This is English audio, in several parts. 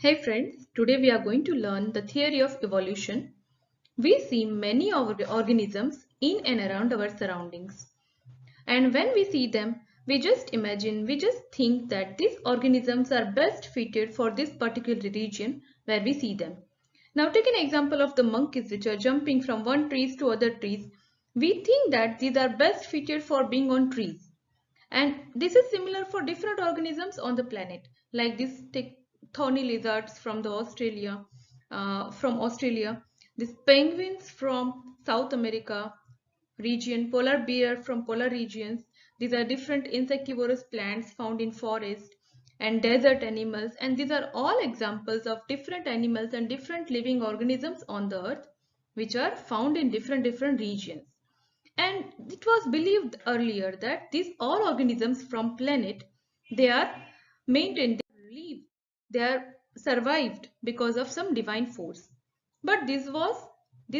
Hey friends, today we are going to learn the theory of evolution. We see many organisms in and around our surroundings. And when we see them, we just imagine, we just think that these organisms are best fitted for this particular region where we see them. Now take an example of the monkeys which are jumping from one trees to other trees. We think that these are best fitted for being on trees. And this is similar for different organisms on the planet, like these thorny lizards from Australia, these penguins from South America region, polar bear from polar regions. These are different insectivorous plants found in forest and desert animals, and these are all examples of different animals and different living organisms on the earth, which are found in different regions. And it was believed earlier that these all organisms from planet, they are maintained, they live, they are survived because of some divine force. But this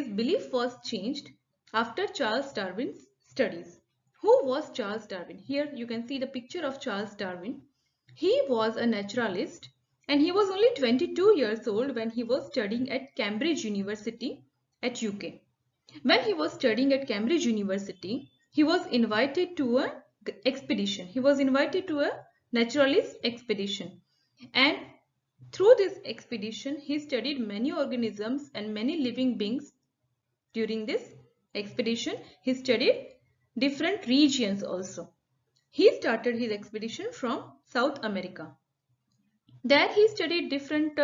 belief was changed after Charles Darwin's studies. Who was Charles Darwin? Here you can see the picture of Charles Darwin. He was a naturalist and he was only 22 years old when he was studying at Cambridge University at UK. When he was studying at Cambridge University, he was invited to an expedition. He was invited to a naturalist expedition. And through this expedition, he studied many organisms and many living beings. During this expedition, he studied different regions also. He started his expedition from South America. There he studied different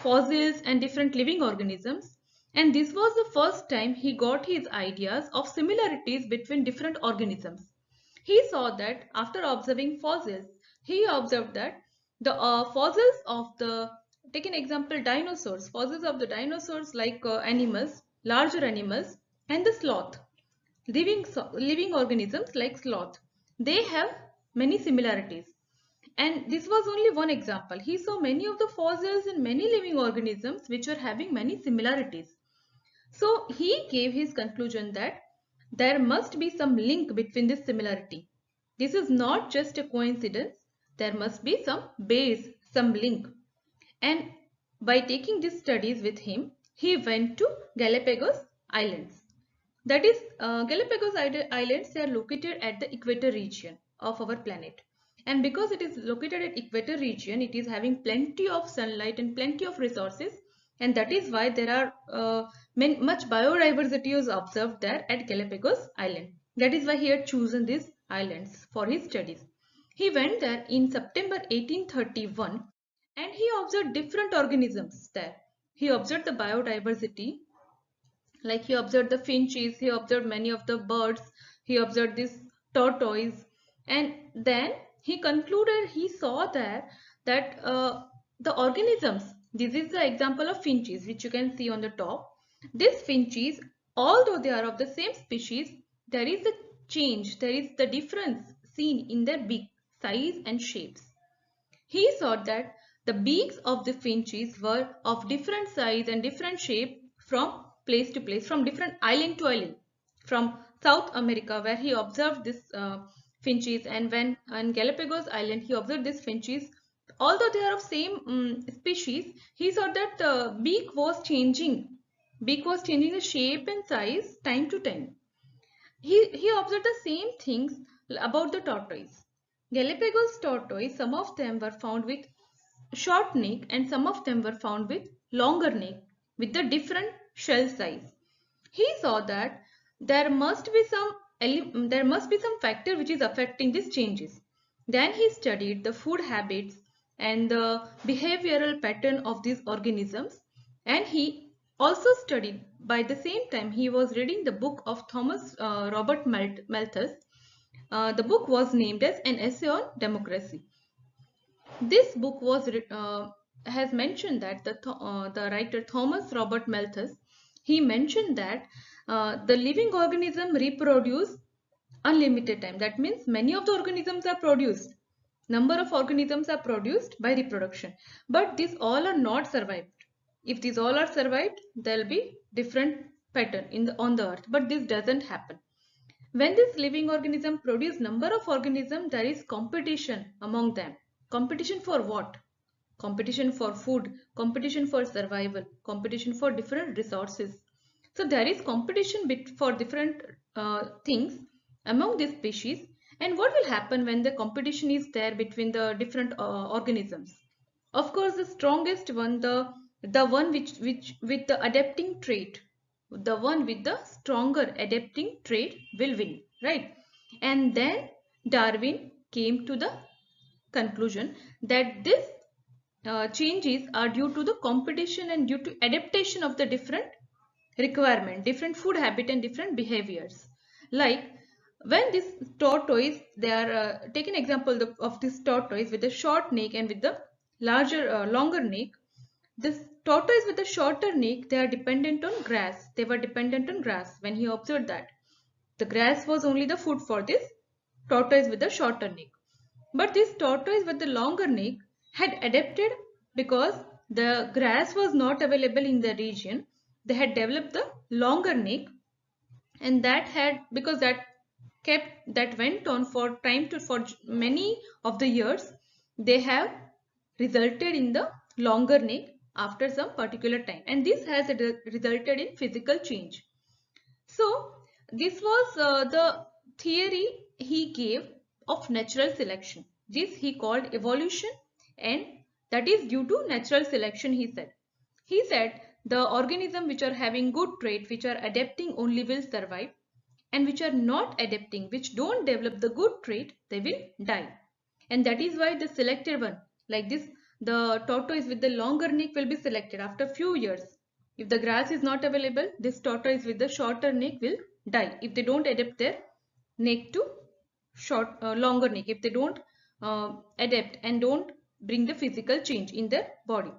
fossils and different living organisms, and this was the first time he got his ideas of similarities between different organisms. He saw that after observing fossils, he observed that the fossils of the, take an example, dinosaurs, fossils of the dinosaurs like animals, larger animals, and the sloth, living organisms like sloth, they have many similarities. And this was only one example. He saw many of the fossils and many living organisms which were having many similarities. So he gave his conclusion that there must be some link between this similarity. This is not just a coincidence. There must be some base, some link. And by taking these studies with him, he went to Galapagos Islands. That is, Galapagos Islands, they are located at the equator region of our planet. And because it is located at equator region, it is having plenty of sunlight and plenty of resources. And that is why there are much biodiversity is observed there at Galapagos Island. That is why he had chosen these islands for his studies. He went there in September 1831 and he observed different organisms there. He observed the biodiversity, like he observed the finches, he observed many of the birds, he observed this tortoise, and then he concluded, he saw there that the organisms, this is the example of finches which you can see on the top. These finches, although they are of the same species, there is a change, there is the difference seen in their beak size and shapes. He saw that the beaks of the finches were of different size and different shape from place to place, from different island to island, from South America where he observed this finches, and when on Galapagos Island he observed these finches. Although they are of same species, he saw that the beak was changing. Beak was changing the shape and size time to time. He observed the same things about the tortoise. Galapagos tortoise, some of them were found with short neck and some of them were found with longer neck with the different shell size. He saw that there must be some factor which is affecting these changes. Then he studied the food habits and the behavioral pattern of these organisms, and he also studied, by the same time he was reading the book of Thomas Robert Malthus. The book was named as An Essay on Democracy. This book has mentioned that the writer Thomas Robert Malthus, he mentioned that the living organism reproduce unlimited time. That means many of the organisms are produced. Number of organisms are produced by reproduction, but these all are not survived. If these all are survived, there will be different pattern on the earth, but this doesn't happen. When this living organism produce number of organisms, there is competition among them. Competition for what? competition for food, competition for survival, competition for different resources. So there is competition for different things among these species. And what will happen when the competition is there between the different organisms? Of course, the strongest one, the one which with the adapting trait, the one with the stronger adapting trait will win, right? And then Darwin came to the conclusion that this changes are due to the competition and due to adaptation of the different requirement, different food habit and different behaviors. Like when this tortoise, they are take an example of this tortoise with the short neck and with the longer neck. This tortoise with the shorter neck, they are dependent on grass. They were dependent on grass when he observed that. The grass was only the food for this tortoise with the shorter neck. But this tortoise with the longer neck had adapted because the grass was not available in the region. They had developed the longer neck, and that had, because that went on for many of the years, they have resulted in the longer neck after some particular time, and this has resulted in physical change. So this was the theory he gave of natural selection. This he called evolution, and that is due to natural selection, he said. He said the organisms which are having good trait, which are adapting only, will survive, and which are not adapting, which don't develop the good trait, they will die. And that is why the selected one, like this, the tortoise with the longer neck will be selected after few years. If the grass is not available, this tortoise with the shorter neck will die if they don't adapt their neck to longer neck, if they don't adapt and don't bring the physical change in their body.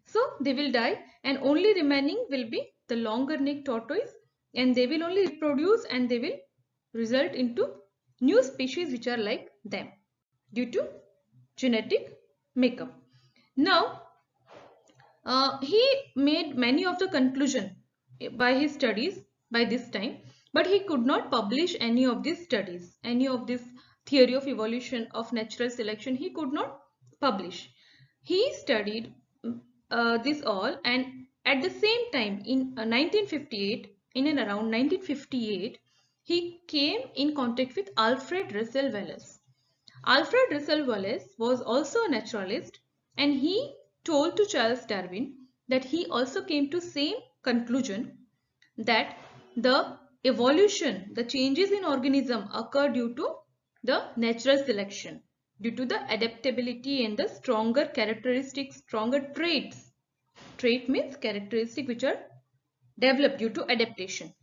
So they will die, and only remaining will be the longer neck tortoise, and they will only reproduce and they will result into new species which are like them due to genetic makeup. Now, he made many of the conclusion by his studies by this time, but he could not publish any of these studies, any of this theory of evolution of natural selection he could not publish. He studied this all, and at the same time in 1958, in and around 1958, he came in contact with Alfred Russel Wallace. Alfred Russel Wallace was also a naturalist, and he told to Charles Darwin that he also came to same conclusion, that the evolution, the changes in organism occur due to the natural selection, due to the adaptability and the stronger characteristics, stronger traits. Trait means characteristic which are developed due to adaptation,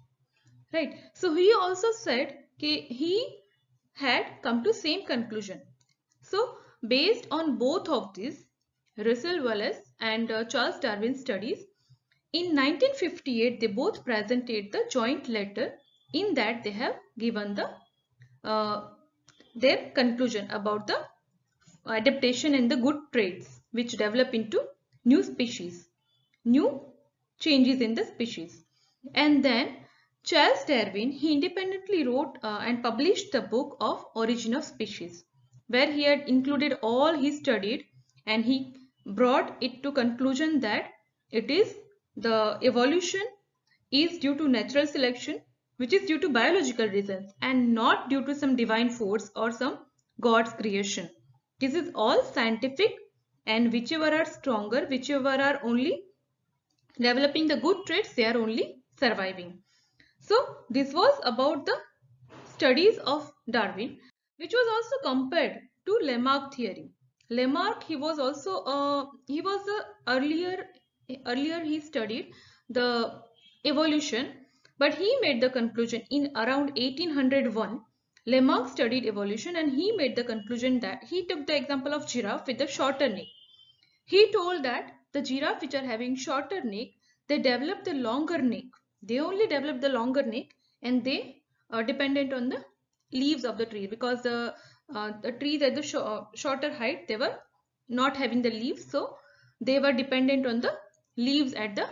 right? So he also said he had come to same conclusion. So based on both of these, Russel Wallace and Charles Darwin studies, in 1958 they both presented the joint letter. In that they have given the their conclusion about the adaptation and the good traits which develop into new species, new changes in the species. And then Charles Darwin, he independently wrote and published the book of Origin of Species, where he had included all he studied, and he brought it to conclusion that it is the evolution is due to natural selection, which is due to biological reasons and not due to some divine force or some God's creation. This is all scientific, and whichever are stronger, whichever are only developing the good traits, they are only surviving. So this was about the studies of Darwin, which was also compared to Lamarck theory. Lamarck, he was also earlier he studied the evolution, but he made the conclusion in around 1801. Lamarck studied evolution, and he made the conclusion that he took the example of giraffe with the shorter neck. He told that the giraffe which are having shorter neck, they develop the longer neck. They only develop the longer neck, and they are dependent on the leaves of the tree, because the trees at the shorter height, they were not having the leaves, so they were dependent on the leaves at the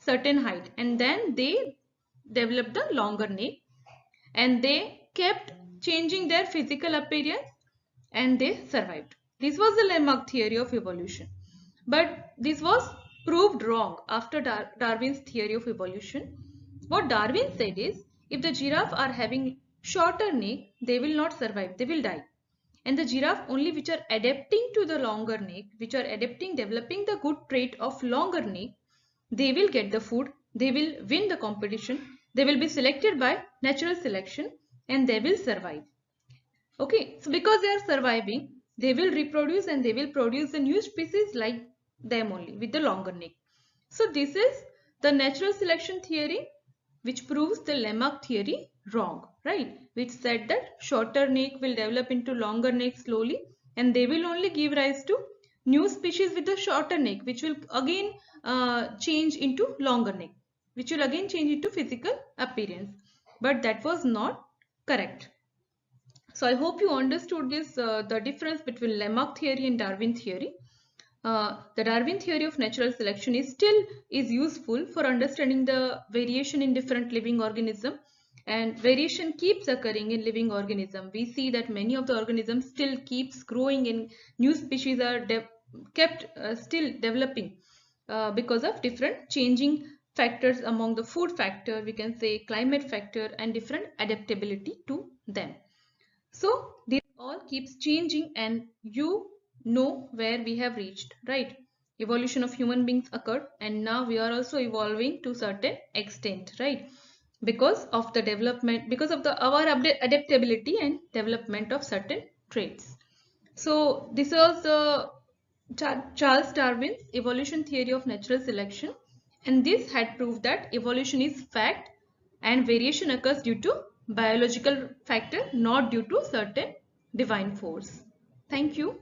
certain height, and then they developed the longer neck, and they kept changing their physical appearance, and they survived. This was the Lamarck theory of evolution. But this was proved wrong after Darwin's theory of evolution. What Darwin said is, if the giraffe are having shorter neck, they will not survive, they will die. And the giraffe only which are adapting to the longer neck, which are adapting, developing the good trait of longer neck, they will get the food, they will win the competition, they will be selected by natural selection, and they will survive. Okay, so because they are surviving, they will reproduce and they will produce a new species like them only with the longer neck. So this is the natural selection theory which proves the Lamarck theory wrong, right? Which said that shorter neck will develop into longer neck slowly and they will only give rise to new species with the shorter neck, which will again change into longer neck, which will again change into physical appearance. But that was not correct. So I hope you understood this, the difference between Lamarck theory and Darwin theory. The Darwin theory of natural selection is useful for understanding the variation in different living organisms, and variation keeps occurring in living organism. We see that many of the organisms still keeps growing and new species are kept still developing because of different changing factors among the food factor, we can say climate factor, and different adaptability to them. So this all keeps changing and you know where we have reached, right? Evolution of human beings occurred and now we are also evolving to certain extent, right? Because of the development, because of our adaptability and development of certain traits. So this was Charles Darwin's evolution theory of natural selection, and this had proved that evolution is fact and variation occurs due to biological factor, not due to certain divine force. Thank you.